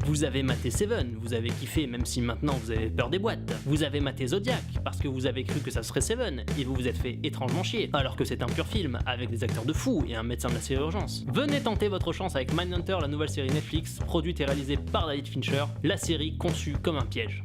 Vous avez maté Seven, vous avez kiffé même si maintenant vous avez peur des boîtes. Vous avez maté Zodiac parce que vous avez cru que ça serait Seven et vous vous êtes fait étrangement chier alors que c'est un pur film avec des acteurs de fou et un médecin de la chirurgence. Venez tenter votre chance avec Mindhunter, la nouvelle série Netflix produite et réalisée par David Fincher, la série conçue comme un piège.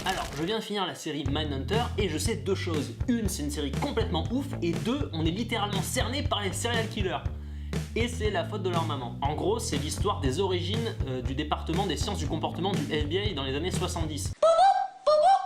Alors, je viens de finir la série Mindhunter et je sais deux choses. Une, c'est une série complètement ouf, et deux, on est littéralement cerné par les serial killers. Et c'est la faute de leur maman. En gros, c'est l'histoire des origines du département des sciences du comportement du FBI dans les années 70.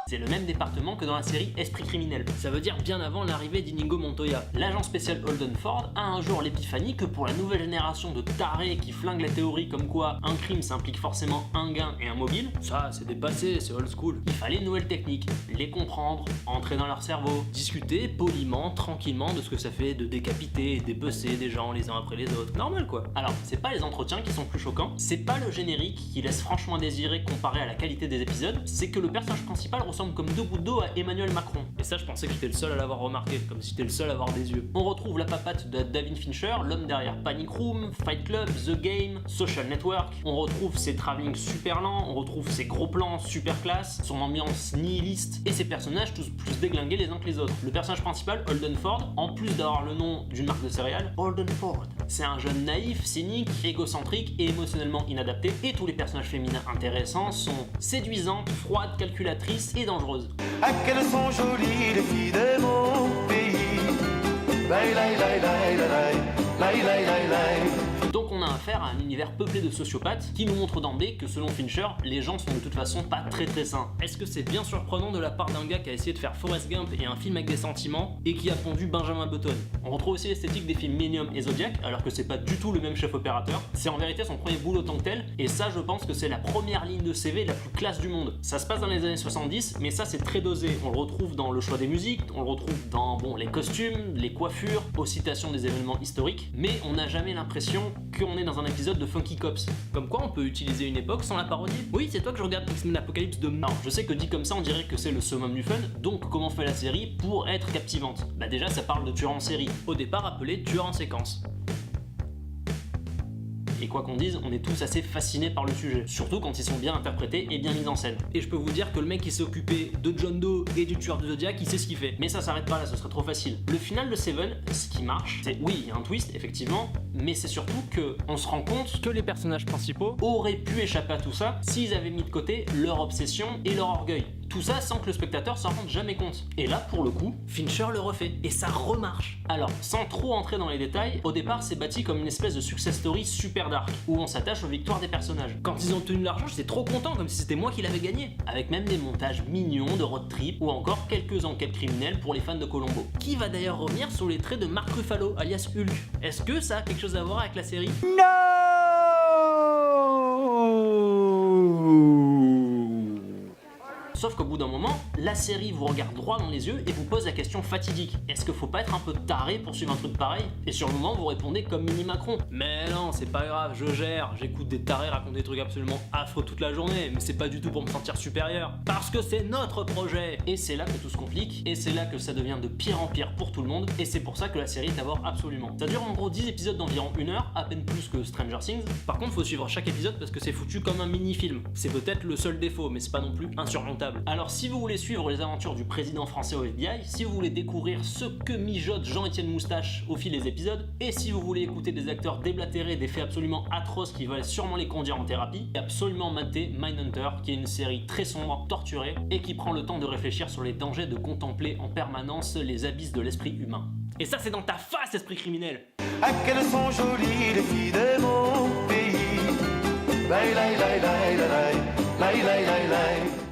C'est le même département que dans la série Esprit criminel. Ça veut dire bien avant l'arrivée d'Inigo Montoya. L'agent spécial Holden Ford a un jour l'épiphanie que pour la nouvelle génération de tarés qui flinguent la théorie comme quoi un crime s'implique forcément un gain et un mobile, ça c'est dépassé, c'est old school. Il fallait une nouvelle technique, les comprendre, entrer dans leur cerveau, discuter poliment, tranquillement de ce que ça fait de décapiter et dépecer des gens les uns après les autres. Normal quoi. Alors, c'est pas les entretiens qui sont plus choquants, c'est pas le générique qui laisse franchement désirer comparé à la qualité des épisodes, c'est que le personnage principal ressemble comme deux gouttes d'eau à Emmanuel Macron. Et ça, je pensais que j'étais le seul à l'avoir remarqué, comme si j'étais le seul à avoir des yeux. On retrouve la papate de David Fincher, l'homme derrière Panic Room, Fight Club, The Game, Social Network. On retrouve ses travelling super lents, on retrouve ses gros plans super classe, son ambiance nihiliste et ses personnages tous plus déglingués les uns que les autres. Le personnage principal, Holden Ford, en plus d'avoir le nom d'une marque de céréales, Holden Ford. C'est un jeune naïf, cynique, égocentrique et émotionnellement inadapté. Et tous les personnages féminins intéressants sont séduisantes, froides, calculatrices et dangereuses. Ah, qu'elles sont jolies les filles de mon pays. Laï, laï, laï, laï, laï, laï, laï, laï, laï. Donc on a affaire à un univers peuplé de sociopathes qui nous montre d'emblée que selon Fincher, les gens sont de toute façon pas très sains. Est-ce que c'est bien surprenant de la part d'un gars qui a essayé de faire Forrest Gump et un film avec des sentiments et qui a pondu Benjamin Button? On retrouve aussi l'esthétique des films Millennium et Zodiac alors que c'est pas du tout le même chef opérateur. C'est en vérité son premier boulot tant que tel et ça je pense que c'est la première ligne de CV la plus classe du monde. Ça se passe dans les années 70 mais ça c'est très dosé. On le retrouve dans le choix des musiques, on le retrouve dans les costumes, les coiffures, aux citations des événements historiques, mais on n'a jamais l'impression qu'on est dans un épisode de Funky Cops. Comme quoi on peut utiliser une époque sans la parodier. Oui, c'est toi que je regarde X-Men Apocalypse de maintenant. Je sais que dit comme ça on dirait que c'est le summum du fun, donc comment fait la série pour être captivante? Bah déjà ça parle de tueur en série, au départ appelé tueur en séquence. Et quoi qu'on dise, on est tous assez fascinés par le sujet, surtout quand ils sont bien interprétés et bien mis en scène. Et je peux vous dire que le mec qui s'est occupé de John Doe et du tueur de Zodiac, il sait ce qu'il fait. Mais ça s'arrête pas là, ce serait trop facile. Le final de Seven, ce qui marche, c'est oui, il y a un twist, effectivement, mais c'est surtout que on se rend compte que les personnages principaux auraient pu échapper à tout ça s'ils avaient mis de côté leur obsession et leur orgueil. Tout ça sans que le spectateur s'en rende jamais compte. Et là, pour le coup, Fincher le refait. Et ça remarche. Alors, sans trop entrer dans les détails, au départ, c'est bâti comme une espèce de success story super dark, où on s'attache aux victoires des personnages. Quand ils ont obtenu l'argent, j'étais trop content, comme si c'était moi qui l'avais gagné. Avec même des montages mignons de road trip, ou encore quelques enquêtes criminelles pour les fans de Columbo. Qui va d'ailleurs revenir sur les traits de Mark Ruffalo, alias Hulk. Est-ce que ça a quelque chose à voir avec la série? Sauf qu'au bout d'un moment, la série vous regarde droit dans les yeux et vous pose la question fatidique. Est-ce qu'il faut pas être un peu taré pour suivre un truc pareil? Et sur le moment, vous répondez comme Mini Macron. Mais non, c'est pas grave, je gère. J'écoute des tarés raconter des trucs absolument affreux toute la journée, mais c'est pas du tout pour me sentir supérieur. Parce que c'est notre projet. Et c'est là que tout se complique, et c'est là que ça devient de pire en pire pour tout le monde, et c'est pour ça que la série est à voir absolument. Ça dure en gros 10 épisodes d'environ 1 heure, à peine plus que Stranger Things. Par contre, faut suivre chaque épisode parce que c'est foutu comme un mini-film. C'est peut-être le seul défaut, mais c'est pas non plus insurmontable. Alors si vous voulez suivre les aventures du président français au FBI, si vous voulez découvrir ce que mijote Jean-Étienne Moustache au fil des épisodes, et si vous voulez écouter des acteurs déblatérés des faits absolument atroces qui veulent sûrement les conduire en thérapie, absolument mater Mindhunter, qui est une série très sombre, torturée, et qui prend le temps de réfléchir sur les dangers de contempler en permanence les abysses de l'esprit humain. Et ça c'est dans ta face, esprit criminel! Ah, qu'elles sont jolies les filles de mon pays. Laï, laï, laï, laï, laï, laï, laï, laï, laï.